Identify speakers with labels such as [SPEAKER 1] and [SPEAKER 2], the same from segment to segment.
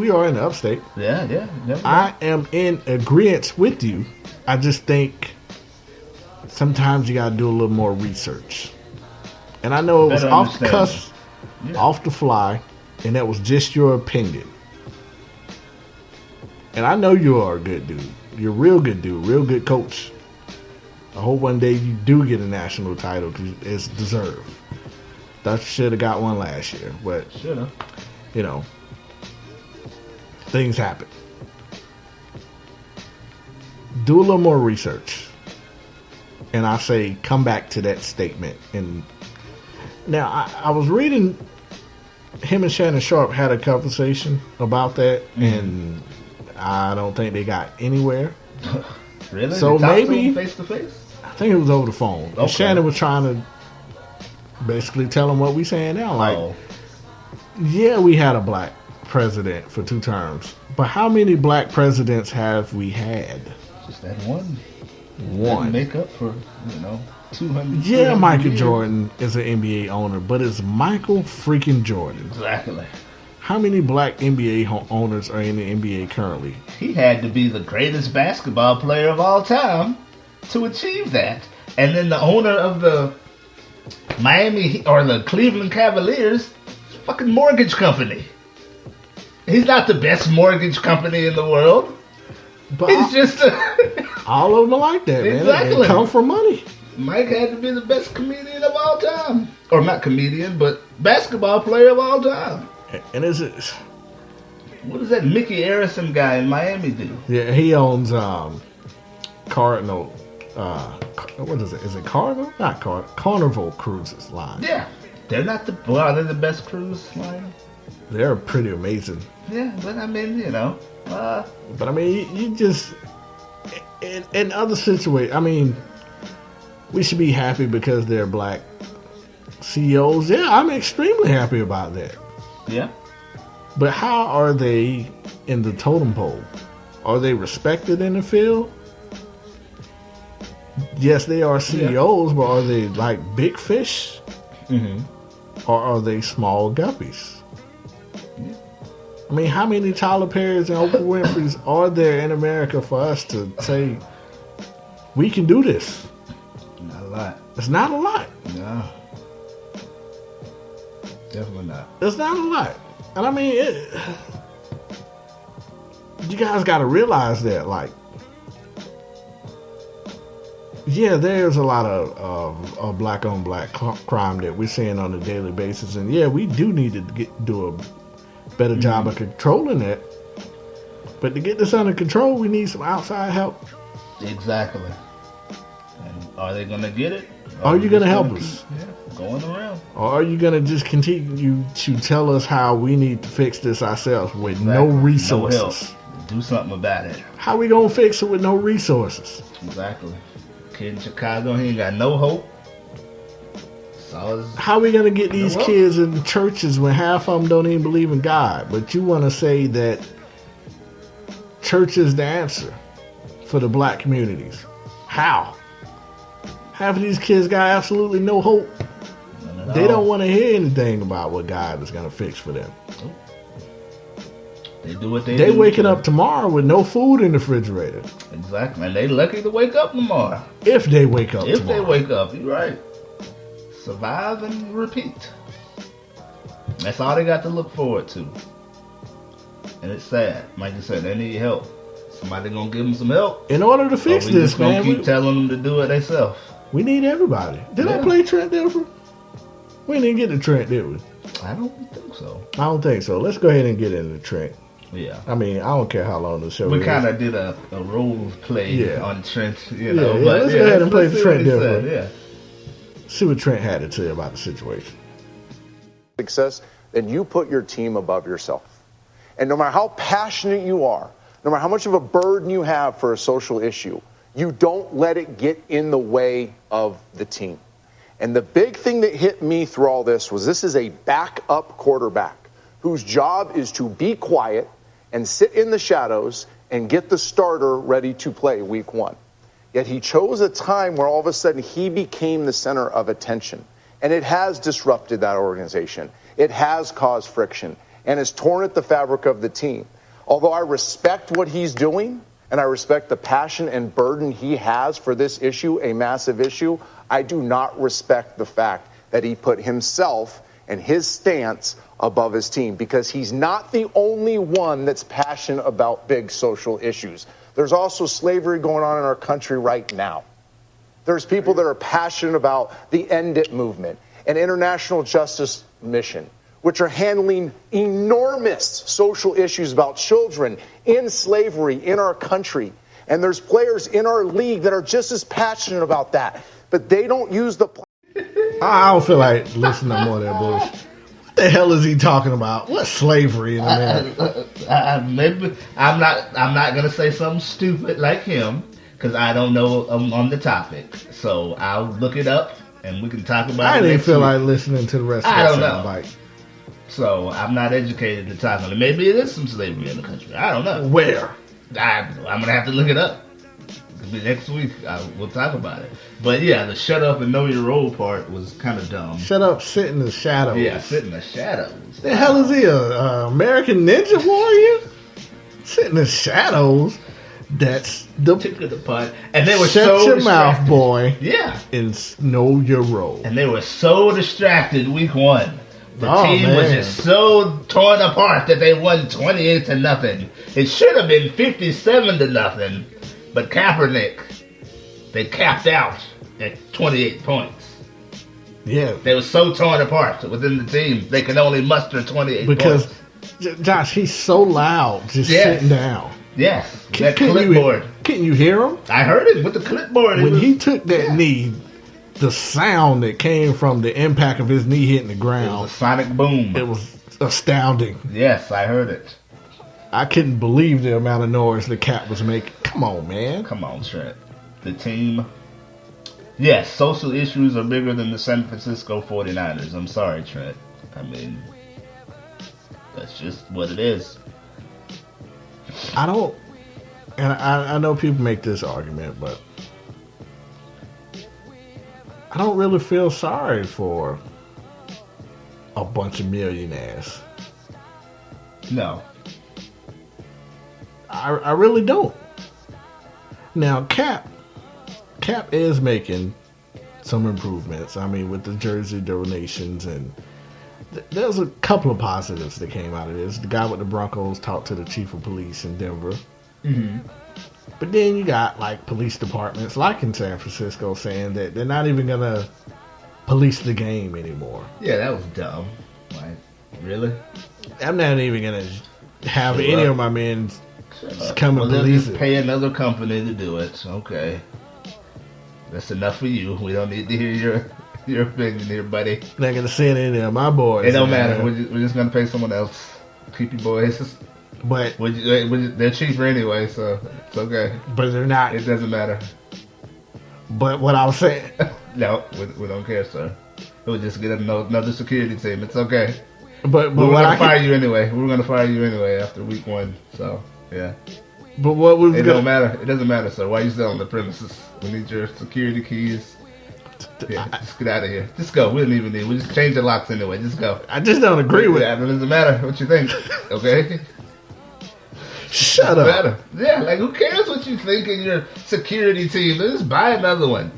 [SPEAKER 1] We are in the upstate.
[SPEAKER 2] Yeah.
[SPEAKER 1] I am in agreement with you. I just think sometimes you got to do a little more research. And I know it was off the cuff, off the fly, and that was just your opinion. And I know you are a good dude. You're a real good dude, real good coach. I hope one day you do get a national title because it's deserved. Thought you should have got one last year, but
[SPEAKER 2] should have.
[SPEAKER 1] You know, things happen. Do a little more research, and I say come back to that statement. And now I was reading, him and Shannon Sharp had a conversation about that, and I don't think they got anywhere.
[SPEAKER 2] Really?
[SPEAKER 1] So maybe
[SPEAKER 2] face to face.
[SPEAKER 1] I think it was over the phone. Okay. And Shannon was trying to basically tell him what we saying now. Like, yeah, we had a black president for 2 terms, but how many black presidents have we had?
[SPEAKER 2] Just that one.
[SPEAKER 1] One.
[SPEAKER 2] Make up for 200.
[SPEAKER 1] Yeah, Michael Jordan is an NBA owner, but it's Michael freaking Jordan.
[SPEAKER 2] Exactly.
[SPEAKER 1] How many black NBA owners are in the NBA currently?
[SPEAKER 2] He had to be the greatest basketball player of all time to achieve that. And then the owner of the Miami or the Cleveland Cavaliers, fucking mortgage company. He's not the best mortgage company in the world. But he's just
[SPEAKER 1] all of them are like that, man.
[SPEAKER 2] Exactly.
[SPEAKER 1] They come from money.
[SPEAKER 2] Mike had to be the best comedian of all time. Or not comedian, but basketball player of all time.
[SPEAKER 1] And is it?
[SPEAKER 2] What does that Mickey Arison guy in Miami do?
[SPEAKER 1] Yeah, he owns Cardinal. What is it? Is it Carnival? Not Carnival. Carnival Cruises line.
[SPEAKER 2] Yeah, they're not the. Well, they're the best cruise line.
[SPEAKER 1] They're pretty amazing.
[SPEAKER 2] Yeah, but I mean,
[SPEAKER 1] but I mean, you just in other situations. I mean, we should be happy because they're black CEOs. Yeah, I'm extremely happy about that.
[SPEAKER 2] Yeah.
[SPEAKER 1] But how are they in the totem pole? Are they respected in the field? Yes, they are CEOs, but are they like big fish? Or are they small guppies?
[SPEAKER 2] Yeah.
[SPEAKER 1] I mean, how many Tyler Perry's and Oprah Winfrey's are there in America for us to say, we can do this?
[SPEAKER 2] Not a lot.
[SPEAKER 1] It's not a lot.
[SPEAKER 2] No. Definitely not.
[SPEAKER 1] It's not a lot. And I mean, you guys got to realize that, like, yeah, there's a lot of black on black crime that we're seeing on a daily basis. And yeah, we do need to do a better job of controlling it. But to get this under control, we need some outside help.
[SPEAKER 2] Exactly. And are they going to get it?
[SPEAKER 1] Are you going to help us?
[SPEAKER 2] Going around.
[SPEAKER 1] Or are you going to just continue to tell us how we need to fix this ourselves with no resources?
[SPEAKER 2] No help. Do something about it.
[SPEAKER 1] How we going to fix it with no resources?
[SPEAKER 2] Exactly. Kid in Chicago, he ain't got no hope.
[SPEAKER 1] How are we going to get these kids in churches when half of them don't even believe in God? But you want to say that church is the answer for the black communities. How? Half of these kids got absolutely no hope. They don't want to hear anything about what God is going to fix for them.
[SPEAKER 2] They do what they do.
[SPEAKER 1] They waking up tomorrow with no food in the refrigerator.
[SPEAKER 2] Exactly. And they lucky to wake up tomorrow.
[SPEAKER 1] If they wake up
[SPEAKER 2] tomorrow.
[SPEAKER 1] If they
[SPEAKER 2] wake up, you're right. Survive and repeat. That's all they got to look forward to. And it's sad. Like you said, they need help. Somebody gonna give them some help.
[SPEAKER 1] In order to fix this, man.
[SPEAKER 2] We keep telling them to do it themselves.
[SPEAKER 1] We need everybody. Did I play Trent Dilfer? We didn't get to Trent, did we?
[SPEAKER 2] I don't think so.
[SPEAKER 1] I don't think so. Let's go ahead and get into Trent.
[SPEAKER 2] Yeah.
[SPEAKER 1] I mean, I don't care how long the show is.
[SPEAKER 2] We kind of did a role play on Trent, But
[SPEAKER 1] let's go ahead and play the Trent Dilfer.
[SPEAKER 2] Yeah.
[SPEAKER 1] See what Trent had to tell you about the situation.
[SPEAKER 3] Success, then you put your team above yourself. And no matter how passionate you are, no matter how much of a burden you have for a social issue, you don't let it get in the way of the team. And the big thing that hit me through all this is a backup quarterback whose job is to be quiet and sit in the shadows and get the starter ready to play week 1. Yet he chose a time where all of a sudden he became the center of attention. And it has disrupted that organization. It has caused friction. and has torn at the fabric of the team. Although I respect what he's doing, and I respect the passion and burden he has for this issue, a massive issue, I do not respect the fact that he put himself and his stance above his team, because he's not the only one that's passionate about big social issues. There's also slavery going on in our country right now. There's people that are passionate about the End It movement and international justice mission, which are handling enormous social issues about children in slavery in our country. And there's players in our league that are just as passionate about that, but they don't use the...
[SPEAKER 1] I don't feel like listening to more of that bullshit. What the hell is he talking about? What's slavery in America?
[SPEAKER 2] Maybe I'm not gonna say something stupid like him, because I don't know on the topic. So I'll look it up and we can talk about it.
[SPEAKER 1] I didn't
[SPEAKER 2] next
[SPEAKER 1] feel
[SPEAKER 2] week.
[SPEAKER 1] like listening to the rest of
[SPEAKER 2] I
[SPEAKER 1] that
[SPEAKER 2] don't know.
[SPEAKER 1] soundbite.
[SPEAKER 2] So I'm not educated to talk on it. Maybe it is some slavery in the country. I don't know.
[SPEAKER 1] Where?
[SPEAKER 2] I'm gonna have to look it up. Next week we'll talk about it. But yeah, the shut up and know your role part was kind of dumb.
[SPEAKER 1] Shut up, sit in the shadows.
[SPEAKER 2] Yeah, sit in the shadows.
[SPEAKER 1] The hell is he, a American Ninja Warrior? Sit in the shadows. That's the...
[SPEAKER 2] Took it apart, and they were
[SPEAKER 1] Shut
[SPEAKER 2] so
[SPEAKER 1] your
[SPEAKER 2] distracted.
[SPEAKER 1] mouth, boy,
[SPEAKER 2] Yeah,
[SPEAKER 1] and know your role.
[SPEAKER 2] and they were so distracted week one. The
[SPEAKER 1] Oh,
[SPEAKER 2] team was
[SPEAKER 1] man.
[SPEAKER 2] just so torn apart that they won 28-0. It should have been 57-0, but Kaepernick, they capped out at 28 points.
[SPEAKER 1] Yeah,
[SPEAKER 2] They were so torn apart within the team, they could only muster 28
[SPEAKER 1] because
[SPEAKER 2] points.
[SPEAKER 1] Josh, he's so loud, just
[SPEAKER 2] Yes.
[SPEAKER 1] sitting down.
[SPEAKER 2] Yes, that
[SPEAKER 1] Can
[SPEAKER 2] clipboard.
[SPEAKER 1] Can you hear him?
[SPEAKER 2] I heard it with the clipboard. It
[SPEAKER 1] When
[SPEAKER 2] was-
[SPEAKER 1] he took that knee, the sound that came from the impact of his knee hitting the
[SPEAKER 2] it was
[SPEAKER 1] ground,
[SPEAKER 2] a sonic boom.
[SPEAKER 1] it was astounding.
[SPEAKER 2] Yes, I heard it.
[SPEAKER 1] I couldn't believe the amount of noise the Cap was making. Come on, man.
[SPEAKER 2] Come on, Trent. The team. Yes, social issues are bigger than the San Francisco 49ers. I'm sorry, Trent. I mean, that's just what it is.
[SPEAKER 1] I don't, and I know people make this argument, but I don't really feel sorry for a bunch of millionaires.
[SPEAKER 2] No.
[SPEAKER 1] I really don't. Now, Cap is making some improvements. I mean, with the jersey donations, and there's a couple of positives that came out of this. The guy with the Broncos talked to the chief of police in Denver.
[SPEAKER 2] Mm-hmm.
[SPEAKER 1] But then you got like police departments, like in San Francisco, saying that they're not even gonna police the game anymore.
[SPEAKER 2] Yeah, that was dumb. Like, really?
[SPEAKER 1] I'm not even gonna have
[SPEAKER 2] Shut
[SPEAKER 1] any
[SPEAKER 2] up.
[SPEAKER 1] of my men
[SPEAKER 2] Well,
[SPEAKER 1] come and
[SPEAKER 2] they'll
[SPEAKER 1] police
[SPEAKER 2] just
[SPEAKER 1] it.
[SPEAKER 2] pay another company to do it. Okay. That's enough for you. We don't need to hear your opinion here, buddy.
[SPEAKER 1] Not gonna send any of my boys.
[SPEAKER 2] It don't
[SPEAKER 1] man.
[SPEAKER 2] matter. We're just gonna pay someone else. Keep your boys.
[SPEAKER 1] But
[SPEAKER 2] They're cheaper anyway, so it's okay.
[SPEAKER 1] they're not.
[SPEAKER 2] It doesn't matter.
[SPEAKER 1] But what I was saying,
[SPEAKER 2] No, we don't care, sir. We'll just get another security team. It's okay.
[SPEAKER 1] but
[SPEAKER 2] We're
[SPEAKER 1] what
[SPEAKER 2] gonna
[SPEAKER 1] I
[SPEAKER 2] fire
[SPEAKER 1] can,
[SPEAKER 2] you anyway. We're gonna fire you anyway after week one. So yeah,
[SPEAKER 1] but what was
[SPEAKER 2] it
[SPEAKER 1] gonna,
[SPEAKER 2] don't matter. It doesn't matter, sir. Why are you still on the premises? We need your security keys. Yeah, just get out of here. Just go. We don't even need. We just change the locks anyway. Just go.
[SPEAKER 1] I just don't agree with.
[SPEAKER 2] Yeah, it doesn't matter what you think. Okay.
[SPEAKER 1] Shut
[SPEAKER 2] Doesn't
[SPEAKER 1] up.
[SPEAKER 2] matter. Yeah, like who cares what you think in your security team? Just buy another one.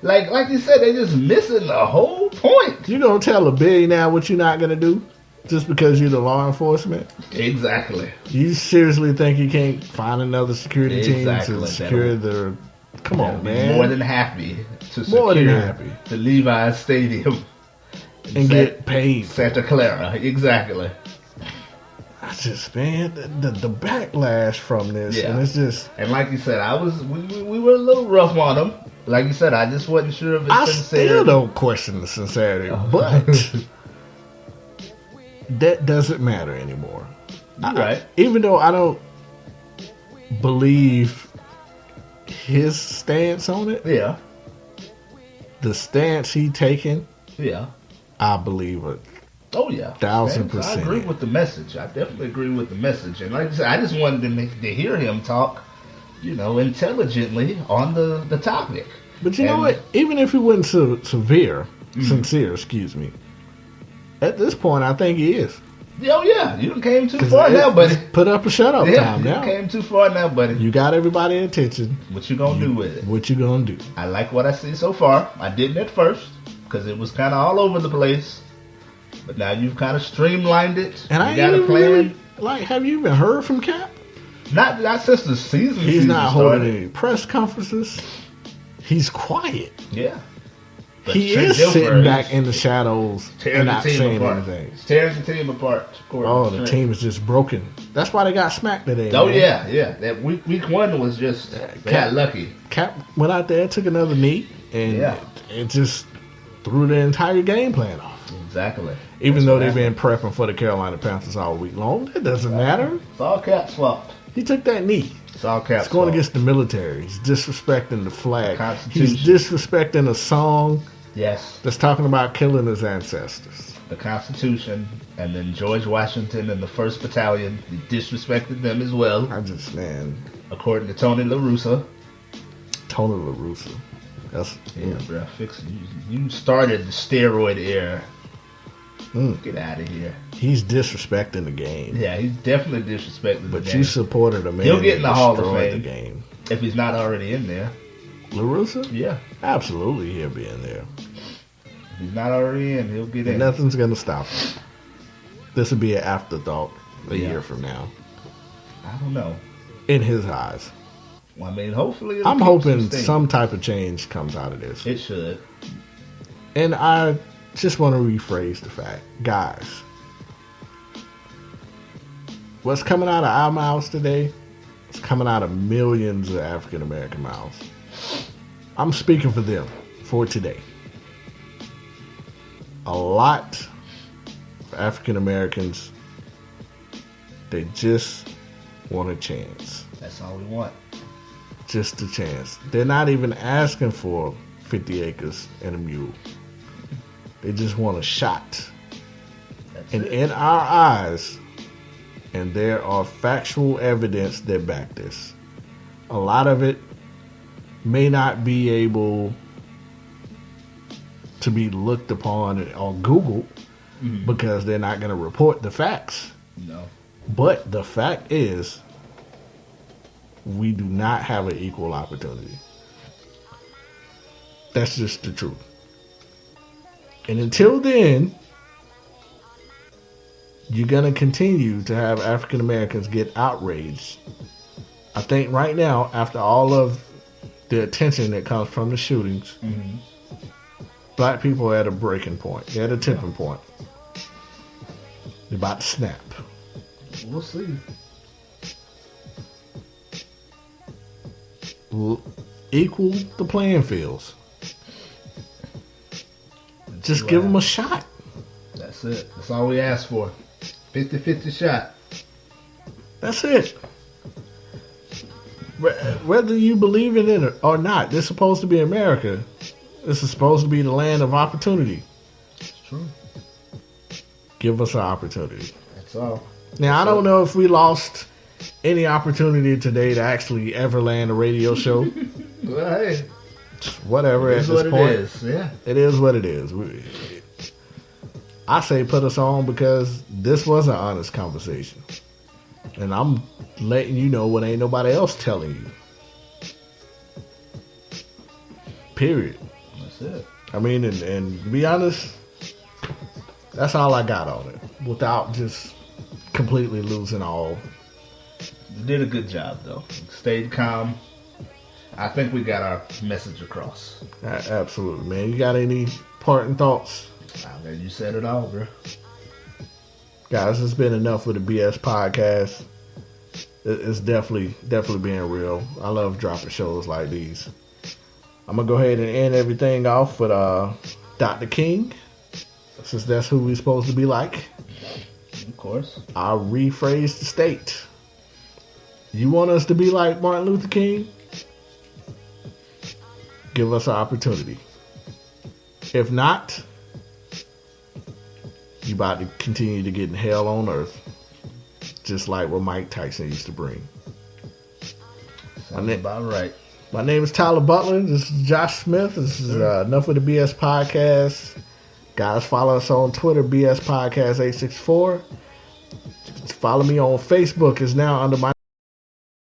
[SPEAKER 2] Like you said, they just missing the whole point.
[SPEAKER 1] You gonna tell a billionaire what you're not gonna do just because you're the law enforcement?
[SPEAKER 2] Exactly.
[SPEAKER 1] You seriously think you can't find another security team
[SPEAKER 2] Exactly.
[SPEAKER 1] to secure the? Come on,
[SPEAKER 2] I'd be
[SPEAKER 1] man.
[SPEAKER 2] more than happy to
[SPEAKER 1] More than
[SPEAKER 2] secure
[SPEAKER 1] happy.
[SPEAKER 2] the Levi's Stadium
[SPEAKER 1] and get paid.
[SPEAKER 2] Santa Clara. Exactly.
[SPEAKER 1] I just, man, the backlash from this,
[SPEAKER 2] Yeah.
[SPEAKER 1] and it's just,
[SPEAKER 2] And like you said, we were a little rough on them. Like you said, I just wasn't sure if it's
[SPEAKER 1] I
[SPEAKER 2] sincere.
[SPEAKER 1] still don't question the sincerity, but that doesn't matter anymore.
[SPEAKER 2] You're right.
[SPEAKER 1] Even though I don't believe his stance on it,
[SPEAKER 2] Yeah.
[SPEAKER 1] the stance he taking,
[SPEAKER 2] Yeah.
[SPEAKER 1] I believe it.
[SPEAKER 2] Oh yeah,
[SPEAKER 1] 1,000%.
[SPEAKER 2] I agree with the message. I definitely agree with the message. And like I said, I just wanted to hear him talk, intelligently on the topic.
[SPEAKER 1] But you know
[SPEAKER 2] And-
[SPEAKER 1] what? Even if he wasn't so sincere, excuse me. At this point, I think he is.
[SPEAKER 2] Oh yeah, you done came too far now, buddy.
[SPEAKER 1] Put up a shut up
[SPEAKER 2] Yeah,
[SPEAKER 1] time
[SPEAKER 2] you
[SPEAKER 1] now.
[SPEAKER 2] came too far now, buddy.
[SPEAKER 1] You got everybody's attention.
[SPEAKER 2] What you gonna do with it?
[SPEAKER 1] What you gonna do?
[SPEAKER 2] I like what I see so far. I didn't at first because it was kind of all over the place, but now you've kind of streamlined it.
[SPEAKER 1] And
[SPEAKER 2] you got a plan.
[SPEAKER 1] Really, like, have you even heard from Cap?
[SPEAKER 2] Not since the season.
[SPEAKER 1] He's not holding
[SPEAKER 2] started.
[SPEAKER 1] any press conferences. He's quiet.
[SPEAKER 2] Yeah. But
[SPEAKER 1] He
[SPEAKER 2] Trent
[SPEAKER 1] is
[SPEAKER 2] Dilfer
[SPEAKER 1] sitting back in the shadows
[SPEAKER 2] tearing
[SPEAKER 1] and
[SPEAKER 2] the
[SPEAKER 1] not
[SPEAKER 2] team
[SPEAKER 1] saying
[SPEAKER 2] apart.
[SPEAKER 1] anything.
[SPEAKER 2] He's tearing the team apart.
[SPEAKER 1] Oh, the team is just broken. That's why they got smacked today.
[SPEAKER 2] Oh
[SPEAKER 1] man.
[SPEAKER 2] yeah. That week one was just they got lucky.
[SPEAKER 1] Cap went out there, took another knee, and it just threw the entire game plan off.
[SPEAKER 2] Exactly.
[SPEAKER 1] Even though they've been prepping for the Carolina Panthers all week long, it doesn't matter.
[SPEAKER 2] It's all Cap's fault.
[SPEAKER 1] He took that knee.
[SPEAKER 2] It's all Cap's
[SPEAKER 1] It's going
[SPEAKER 2] fault.
[SPEAKER 1] against the military. He's disrespecting the flag.
[SPEAKER 2] Constitution.
[SPEAKER 1] He's disrespecting a song
[SPEAKER 2] Yes.
[SPEAKER 1] that's talking about killing his ancestors.
[SPEAKER 2] The Constitution, and then George Washington and the 1st Battalion. He disrespected them as well,
[SPEAKER 1] Man,
[SPEAKER 2] according to Tony La Russa.
[SPEAKER 1] Tony La Russa. That's
[SPEAKER 2] Yeah, bro. Fix it. You started the steroid era. Get out of here.
[SPEAKER 1] He's disrespecting the game.
[SPEAKER 2] Yeah, he's definitely disrespecting the
[SPEAKER 1] But
[SPEAKER 2] game.
[SPEAKER 1] you supported a man
[SPEAKER 2] He'll get in
[SPEAKER 1] that
[SPEAKER 2] the Hall of
[SPEAKER 1] destroyed
[SPEAKER 2] Fame.
[SPEAKER 1] the game.
[SPEAKER 2] If he's not already in there.
[SPEAKER 1] La Russa?
[SPEAKER 2] Yeah.
[SPEAKER 1] Absolutely, he'll be in there.
[SPEAKER 2] If he's not already in, he'll get in.
[SPEAKER 1] Nothing's going to stop him. This will be an afterthought a
[SPEAKER 2] Yeah.
[SPEAKER 1] year from now.
[SPEAKER 2] I don't know.
[SPEAKER 1] In his eyes.
[SPEAKER 2] Well, I mean, hopefully it'll
[SPEAKER 1] I'm
[SPEAKER 2] keep
[SPEAKER 1] hoping
[SPEAKER 2] steam.
[SPEAKER 1] some type of change comes out of this.
[SPEAKER 2] It should.
[SPEAKER 1] And I just want to rephrase the fact. Guys, what's coming out of our mouths today is coming out of millions of African American mouths. I'm speaking for them for today. A lot of African Americans, they just want a chance.
[SPEAKER 2] That's all we want.
[SPEAKER 1] Just a chance. They're not even asking for 50 acres and a mule. They just want a shot.
[SPEAKER 2] That's
[SPEAKER 1] And
[SPEAKER 2] it.
[SPEAKER 1] in our eyes, and there are factual evidence that back this, a lot of it may not be able to be looked upon on Google because they're not going to report the facts.
[SPEAKER 2] No.
[SPEAKER 1] But the fact is, we do not have an equal opportunity. That's just the truth. And until then, you're going to continue to have African Americans get outraged. I think right now, after all of the attention that comes from the shootings, black people are at a breaking point. They're at a tipping point. They're about to snap.
[SPEAKER 2] We'll see.
[SPEAKER 1] Equal the playing fields. Just give them a shot.
[SPEAKER 2] That's it. That's all we ask for. 50-50 shot.
[SPEAKER 1] That's it. Whether you believe in it or not, this is supposed to be America. This is supposed to be the land of opportunity.
[SPEAKER 2] It's true.
[SPEAKER 1] Give us an opportunity.
[SPEAKER 2] That's all.
[SPEAKER 1] Now, I don't know if we lost any opportunity today to actually ever land a radio show.
[SPEAKER 2] Well, hey.
[SPEAKER 1] Whatever, at
[SPEAKER 2] It's
[SPEAKER 1] this
[SPEAKER 2] what
[SPEAKER 1] point.
[SPEAKER 2] it is. Yeah.
[SPEAKER 1] It is what it is. I say put us on because this was an honest conversation. And I'm letting you know what ain't nobody else telling you. Period.
[SPEAKER 2] That's it.
[SPEAKER 1] I mean, and to be honest, that's all I got on it. Without just completely losing all.
[SPEAKER 2] You did a good job, though. Stayed calm. I think we got our message across.
[SPEAKER 1] Absolutely, man. You got any parting thoughts?
[SPEAKER 2] I mean, you said it all, bro.
[SPEAKER 1] Guys, it's been enough with the BS podcast. It's definitely being real. I love dropping shows like these. I'm going to go ahead and end everything off with Dr. King, since that's who we're supposed to be like.
[SPEAKER 2] Of course.
[SPEAKER 1] I'll rephrase the state. You want us to be like Martin Luther King? Give us an opportunity. If not, you about to continue to get in hell on earth. Just like what Mike Tyson used to bring.
[SPEAKER 2] Sounds about right.
[SPEAKER 1] My name is Tyler Butler. This is Josh Smith. This is Enough with the BS Podcast. Guys, follow us on Twitter, BS Podcast 864. Follow me on Facebook. It's now under my